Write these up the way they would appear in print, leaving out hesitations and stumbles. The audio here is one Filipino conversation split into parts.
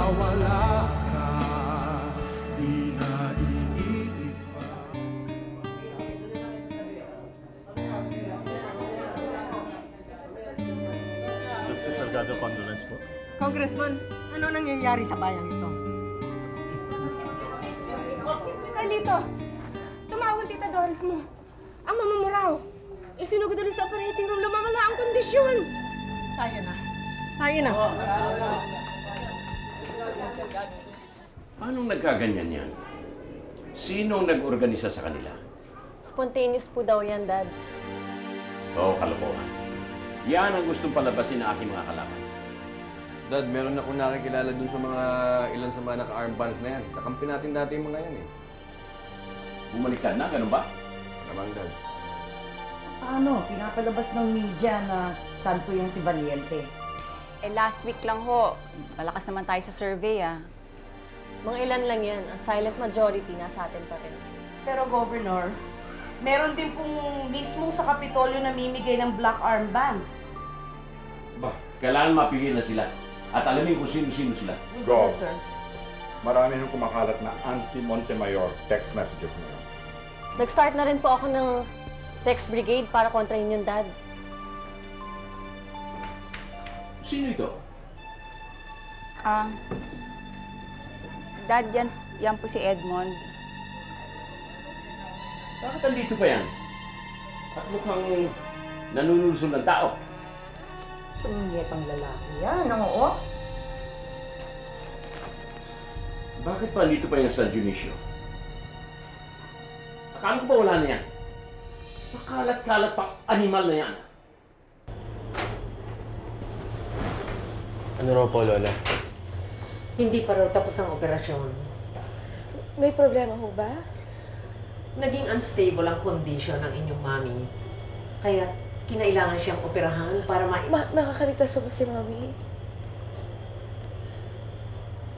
mawala ka, di na iibig pa. Mr. Salgado, condolence po. Congressman, ano nangyayari sa bayang ito? Excuse me, Carlito. Tumawag Tita Doris mo. Ang mama mo raw. Isinugod ulit sa operating room. Lumamala ang kondisyon. Tayo na. Tayo na. Paano nagkaganyan yan? Sino ang nag-organisa sa kanila? Spontaneous po daw yan, Dad. Oo, kalokohan. Yan ang gustong palabasin ng aking mga kalaban. Dad, meron akong nakikilala dun sa mga ilan sa mga naka-armbands na yan. Kakampi natin dati yung mga yan eh. Bumaliktad na, ganun ba? Namang, Dad. Paano? Pinapalabas ng media na santo yan si Valiente. Eh, last week lang ho. Malakas naman tayo sa survey, ah. Mga ilan lang yan. Ang silent majority nasa atin pa rin. Pero Governor, meron din pong mismong sa Kapitolyo na mimigay ng black armband. Ba, kailangan mapigil na sila. At alamin kung sino-sino sila. Go. Sir. Marami nang kumakalat na anti-Montemayor text messages ngayon. Nag-start na rin po ako ng text brigade para kontrahin yung Dad. Sino ito? Dad, yan po si Edmond. Bakit andito pa yan? At mukhang nanunulsol ng tao. Tumiyetang lalaki yan, oo. Bakit pa andito pa yan sa Dionisio? Akala ko ba wala na yan? Makalat-kalat pang animal na yan. Ano raw po, Lola? Hindi pa raw tapos ang operasyon. May problema ho ba? Naging unstable ang condition ng inyong mami. Kaya kinailangan siyang operahan para Makakaligtas ho ba si Mami?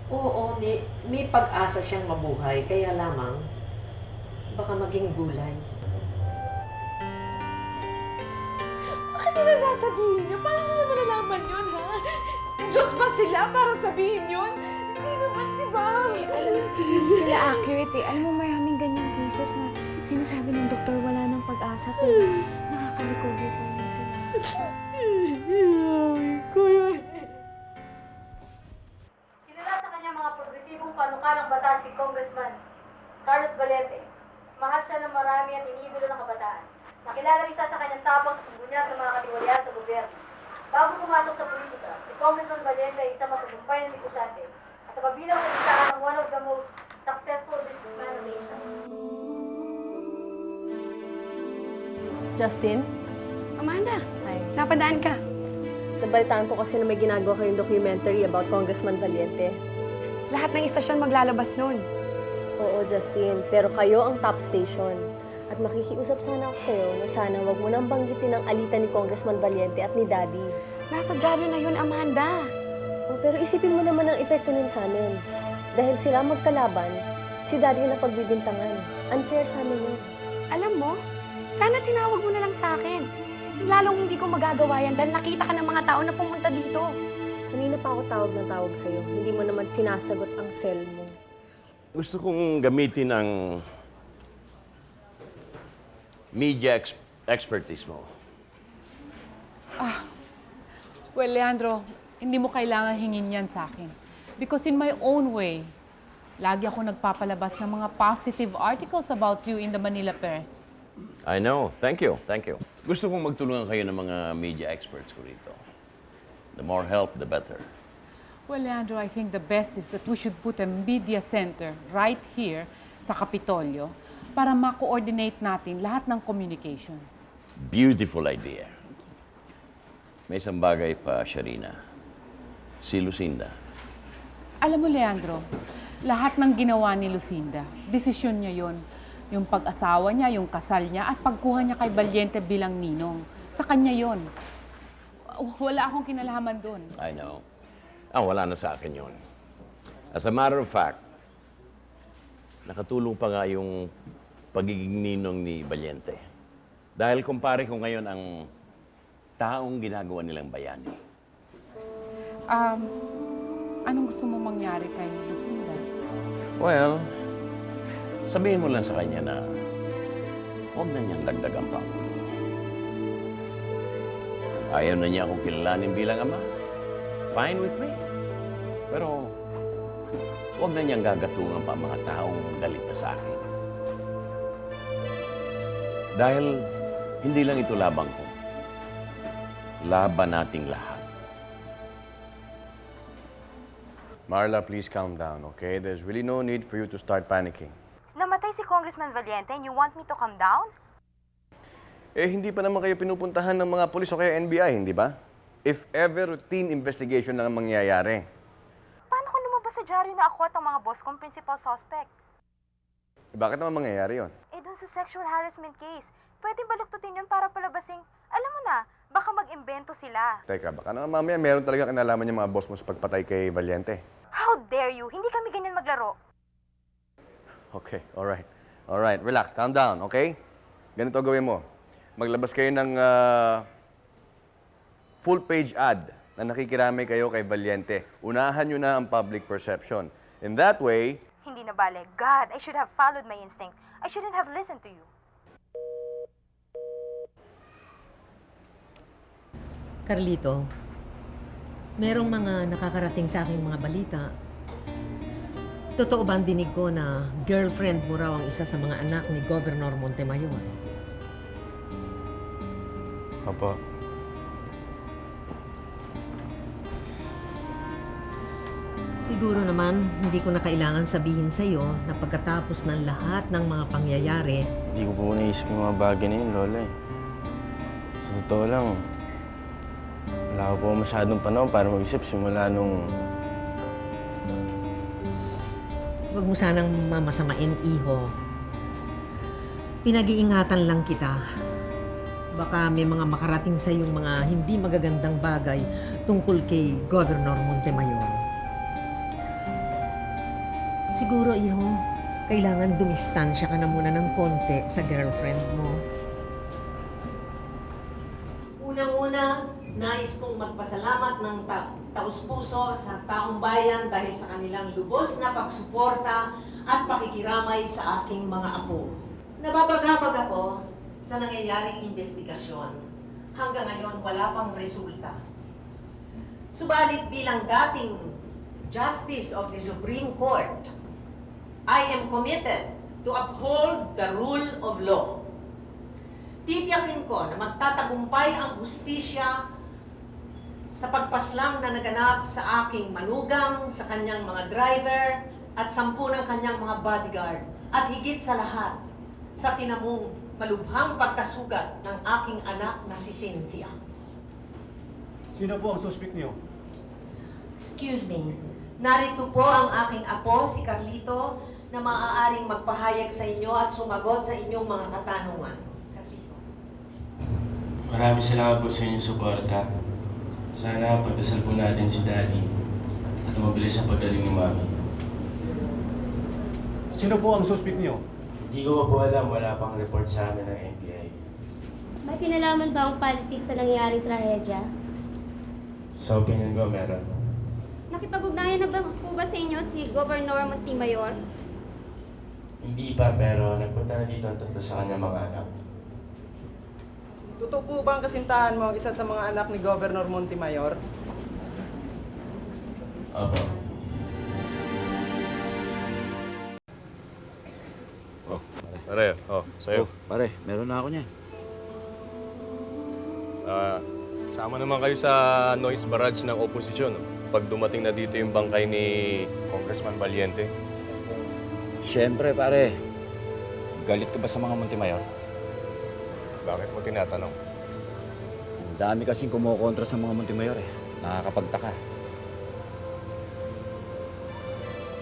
Oo, may pag-asa siyang mabuhay. Kaya lamang, baka maging gulay. Bakit nila sasabihin niyo? Paano nila malalaman yun, ha? Diyos ba sila para sabihin yun? Hindi naman, di ba? Sila accurate eh. Alam mo, maraming ganyang cases na sinasabi ng doktor wala nang pag-asa pero nakaka-recover pa rin sila. Kilala sa kanyang mga progresibong panukalang batas si Congressman Carlos Valiente. Mahal siya ng marami at iniidolo ng kabataan. Nakilala rin siya sa kanyang tapang sa pagbunyag ng mga katiwalian sa gobyerno. Bago pumasok sa politika, si Congressman Valiente ay isang matagumpay na negosyante at napabilang sa listahan ng one of the most successful businessmen of Asia. Justin? Amanda, Hi. napadaan ka. Nabalitaan ko kasi na may ginagawa kayong documentary about Congressman Valiente. Lahat ng istasyon maglalabas nun. Oo, Justin. Pero kayo ang top station. At makikiusap sana ako sa'yo na sana wag mo nang banggitin ang alitan ni Congressman Valiente at ni Daddy. Nasa dyaryo na yun, Amanda. Oh, pero isipin mo naman ang epekto nun sa amin. Dahil sila magkalaban, si Daddy yung napagbibintangan. Unfair sa amin yun. Alam mo, sana tinawag mo na lang sa akin. Lalong hindi ko magagawa yan dahil nakita ka ng mga tao na pumunta dito. Kanina pa ako tawag na tawag sa'yo. Hindi mo naman sinasagot ang cell mo. Gusto kong gamitin ang media expertise mo. Well, Leandro, hindi mo kailangan hingin yan sa akin. Because in my own way, lagi ako nagpapalabas ng mga positive articles about you in the Manila Press. I know. Thank you. Thank you. Gusto kong magtulungan kayo ng mga media experts ko rito. The more help, the better. Well, Leandro, I think the best is that we should put a media center right here sa Kapitolyo para ma-coordinate natin lahat ng communications. Beautiful idea. May isang bagay pa, Sharina. Si Lucinda. Alam mo, Leandro, lahat ng ginawa ni Lucinda, desisyon niya yon. Yung pag-asawa niya, yung kasal niya, at pagkuha niya kay Valiente bilang ninong. Sa kanya yon. Wala akong kinalaman doon. I know. Wala na sa akin yun. As a matter of fact, nakatulong pa nga yung pagiging ninong ni Valiente. Dahil kumpare ko ngayon ang taong ginagawa nilang bayani. Anong gusto mo mangyari kay Lucinda? Well, sabihin mo lang sa kanya na huwag na niyang dagdagan pa. Ayaw na niya akong kilalanin bilang ama. Fine with me. Pero huwag na niyang gagatungan pa ang mga taong galit na sa akin. Dahil hindi lang ito labang ko. Laban nating lahat. Marla, please calm down, okay? There's really no need for you to start panicking. Namatay si Congressman Valiente and you want me to calm down? Eh, hindi pa naman kayo pinupuntahan ng mga polis o kaya NBI, hindi ba? If ever, routine investigation lang ang mangyayari. Paano kung lumabas sa dyaryo na ako at ang mga boss kong principal suspect? Eh, bakit naman mangyayari yon? Eh, dun sa sexual harassment case, pwedeng baluktutin yun para palabasing, alam mo na, baka mag-imbento sila. Teka, baka naman mamaya meron talaga kinalaman yung mga boss mo sa pagpatay kay Valiente. How dare you? Hindi kami ganyan maglaro. Okay, alright. Alright, relax, calm down, okay? Ganito gawin mo. Maglabas kayo ng full-page ad na nakikiramay kayo kay Valiente. Unahan nyo na ang public perception. In that way, Hindi na bale. God, I should have followed my instinct. I shouldn't have listened to you. Carlito, merong mga nakakarating sa aking mga balita. Totoo ba ang dinig ko na girlfriend mo raw ang isa sa mga anak ni Governor Montemayor? Opo. Siguro naman, hindi ko na kailangan sabihin sa iyo na pagkatapos ng lahat ng mga pangyayari, Hindi ko po naisip yung mga bagay na yun, Lola eh. Sa totoo lang, wala ko po masyadong panahon para mag-isip simula nung... huwag mo sanang mamasamain, iho. Pinag-iingatan lang kita. Baka may mga makarating sa yung mga hindi magagandang bagay tungkol kay Governor Montemayor. Siguro, iho, kailangan dumistansya ka na muna ng konti sa girlfriend mo. Unang-una, nais kong magpasalamat ng taus-puso sa taong bayan dahil sa kanilang lubos na pagsuporta at pakikiramay sa aking mga apo. Nababagabag ako sa nangyayaring investigasyon. Hanggang ngayon, wala pang resulta. Subalit bilang dating Justice of the Supreme Court, I am committed to uphold the rule of law. Titiyakin ko na magtatagumpay ang hustisya sa pagpaslang na naganap sa aking manugang, sa kanyang mga driver, at 10 ng kanyang mga bodyguard. At higit sa lahat, sa tinamong malubhang pagkasugat ng aking anak na si Cynthia. Sino po ang suspect niyo? Excuse me, narito po ang aking apo, si Carlito, na maaaring magpahayag sa inyo at sumagot sa inyong mga katanungan. Carlito. Maraming salamat po sa inyong suporta. Sana pagdasal po natin si Daddy at mabilis ang paggaling ni Mami. Sino po ang suspect niyo? Hindi ko pa po alam, wala pang report sa amin ng NBI. May kinalaman ba ang politics sa nangyaring trahedya? Sa opinion ko, meron. Nakipag-ugnayan na ba po ba sa inyo si Governor Montemayor? Hindi pa, pero nagpunta na dito ang tatlo sa kanyang mga anak. Totoo po ba ang kasintahan mo ang isa sa mga anak ni Governor Montemayor? Opo. Oh, pare, sa'yo. Pare, meron na ako niyan. Sama naman kayo sa noise barrage ng oposisyon. Pag dumating na dito yung bangkay ni Congressman Valiente. Siyempre, pare. Galit ka ba sa mga Montemayor? Bakit mo tinatanong? Ang dami kasing kumukontra sa mga Montemayor eh. Nakakapagtaka.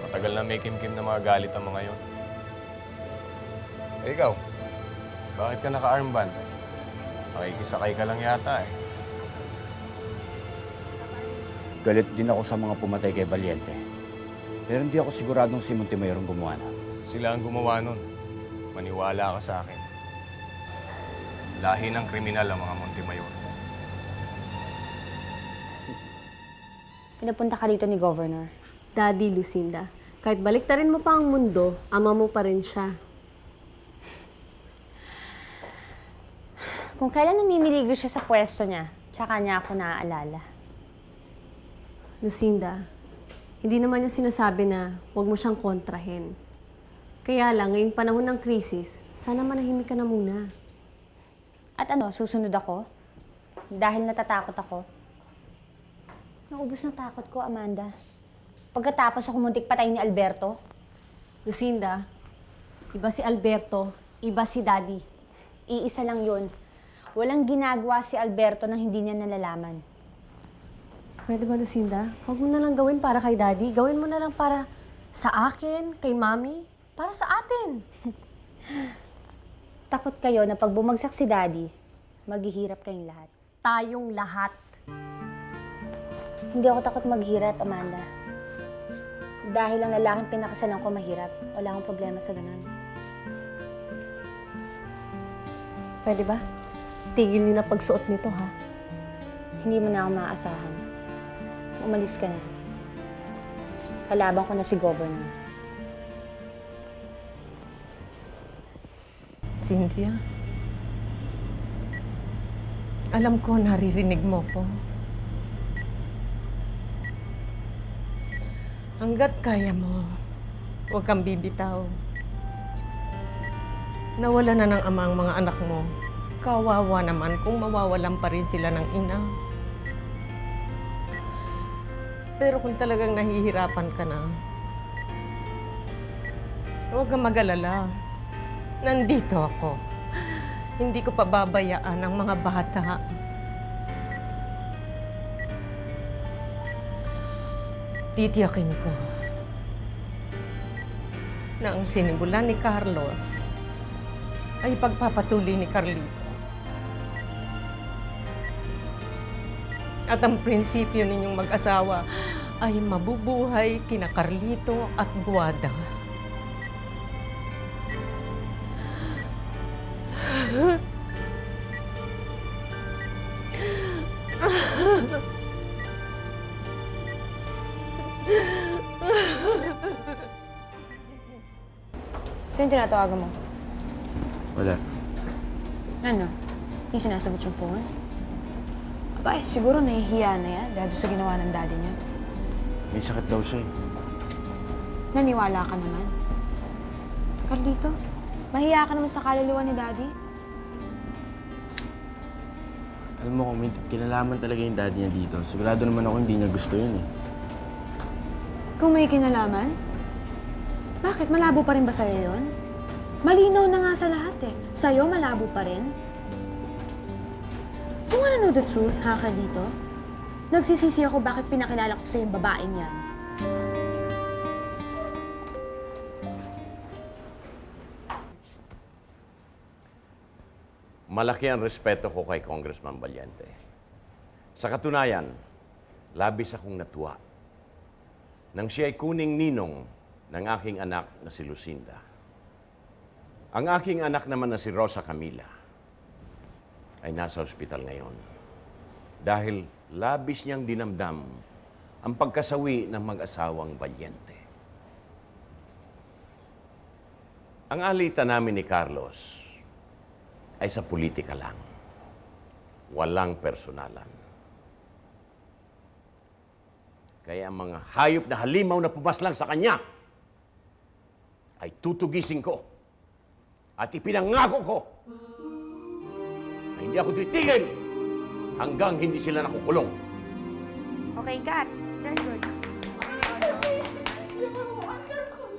Matagal na may kim-kim na mga galit ang mga yon. Eh ikaw, bakit ka naka-armband? Makikisakay ka lang yata eh. Galit din ako sa mga pumatay kay Valiente. Pero hindi ako siguradong si Montemayor ang gumawa na. Sila ang gumawa nun. Maniwala ka sa akin. Lahi ng kriminal ang mga Montemayor. Pinapunta ka rito ni Governor. Daddy, Lucinda, kahit baliktarin mo pa ang mundo, ama mo pa rin siya. Kung kailan namimiligro siya sa pwesto niya, tsaka niya ako naaalala. Lucinda, hindi naman niya sinasabi na huwag mo siyang kontrahin. Kaya lang, ngayong panahon ng krisis, sana manahimik ka na muna. At ano, susunod ako? Dahil natatakot ako? Naubos na takot ko, Amanda. Pagkatapos ako muntik patayin ni Alberto. Lucinda, iba si Alberto, iba si Daddy. Iisa lang yun. Walang ginagawa si Alberto nang hindi niya nalalaman. Pwede ba, Lucinda? Huwag mo na lang gawin para kay Daddy. Gawin mo na lang para sa akin, kay Mami, para sa atin. Takot kayo na pag bumagsak si Daddy, maghihirap kayong lahat. Tayong lahat. Hindi ako takot maghirap, Amanda. Dahil ang lalaking pinakasalan ko mahirap, wala akong problema sa ganun. Pwede ba? Tigil niyo na pagsuot nito, ha? Hindi mo na ako maaasahan. Umalis ka na. Kalaban ko na si Governor. Cynthia, alam ko naririnig mo ko. Hanggat kaya mo, huwag kang bibitaw. Nawala na ng ama ang mga anak mo. Kawawa naman kung mawawalan pa rin sila ng ina. Pero kung talagang nahihirapan ka na, huwag kang mag-alala. Nandito ako. Hindi ko pababayaan ang mga bata. Titiyakin ko na ang sinimulan ni Carlos ay pagpapatuloy ni Carlito. At ang prinsipyo ninyong mag-asawa ay mabubuhay kina Carlito at Guada. Sino tinatawagan mo? Wala. Ano? Yung sinasagot yung phone? Aba, siguro nahihiya na yan dahil sa ginawa ng daddy niya. May sakit daw siya eh. Naniwala ka naman. Carlito, mahiya ka naman sa kaluluwa ni daddy. Alam mo, kung may kinalaman talaga yung daddy niya dito, sigurado naman ako hindi niya gusto yun eh. Kung may kinalaman? Bakit? Malabo pa rin ba sa'yo yun? Malinaw na nga sa lahat eh. Sa'yo, malabo pa rin. You wanna know the truth, ha, Carlito? Nagsisisi ako bakit pinakilala ko sa yung babaeng yan. Malaki ang respeto ko kay Congressman Valiente. Sa katunayan, labis akong natuwa nang siya ay kuning ninong ng aking anak na si Lucinda. Ang aking anak naman na si Rosa Camila ay nasa ospital ngayon dahil labis niyang dinamdam ang pagkasawi ng mag-asawang Valiente. Ang alitan namin ni Carlos ay sa politika lang. Walang personalan. Kaya ang mga hayop na halimaw na pumaslang sa kanya ay tutugisin ko at ipinangako ko na hindi ako titigil hanggang hindi sila nakukulong. Okay, Kat. Very good.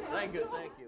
Thank you, thank you.